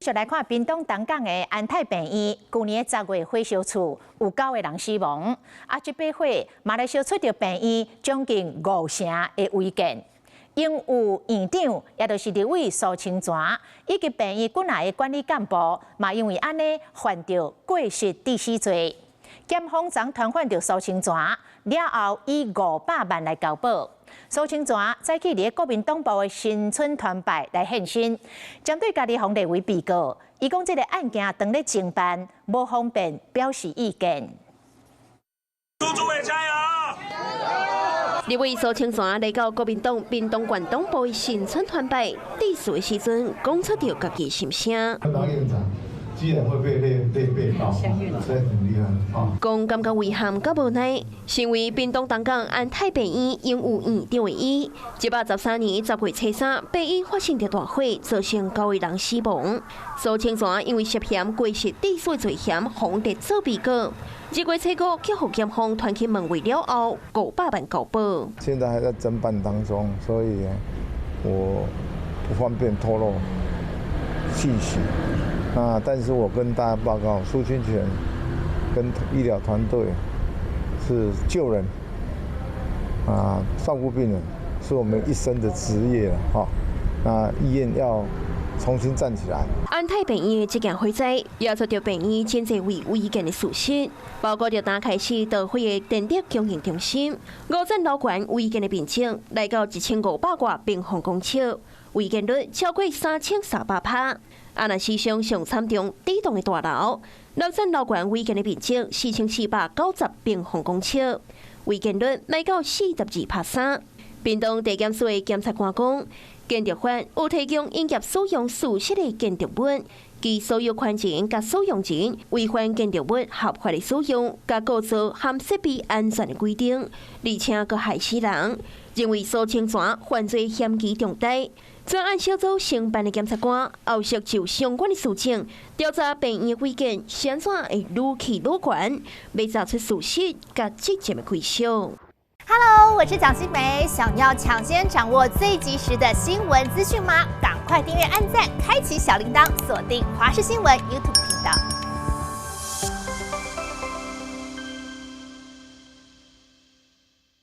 续来看屏东东港的安泰病院，去年10月火烧厝，有9个人死亡。这把火嘛来烧出着病院将近5成的违建，因有院长，也就是立委苏清泉，以及病院本来的管理干部，嘛因为安尼犯着过失致死罪。检方昨传唤着苏清泉，了后以500万来交保。 苏清泉早起伫国民党部的新村团拜来现身，针对家己方列为被告，伊讲这个案件当咧侦办，无方便表示意见。朱委加油！立委苏清泉来到国民党屏东县党部的新村团拜，致辞的时阵讲出着家己心声。 居然会被被告，所以很厉害啊！讲感觉遗憾甲无奈，身为屏东东港安泰病院应有院长的伊，713年10月初3，病院发生着大火，造成9位人死亡。苏清泉因为涉嫌过失致死罪嫌，红得做被告。2月初5，去互检方传起问话了后，500万交保。现在还在侦办当中，所以我不方便透露细节。 但是我跟大家报告，苏清泉跟医疗团队是救人，照顾病人是我们一生的职业了哈。那医院要重新站起来。安泰病院这件火灾，也出着病院真侪位违建的事实，包括着打开始导火的电力供应中心，5层楼悬违建的面积来到1500多平方公尺，违建率超过3300%。 若史上上惨重地动的大楼，6层楼悬违建的面积4490平方公尺，违建率来到42%。屏东地检署的检察官讲，建筑法有提供营业使用属实的建筑物，其所有权人甲使用人违反建筑物合法的使用甲构造含设备安全的规定，而且佫害死人，认为苏清泉犯罪嫌疑重大。 专案小组承办的检察官后续就相关的事情调查病院违建，现怎会愈起愈悬，要找出事实甲责任的归属。Hello， 我是蒋欣梅，想要抢先掌握最及时的新闻资讯吗？赶快订阅、按赞、开启小铃铛，锁定华视新闻 YouTube 频道。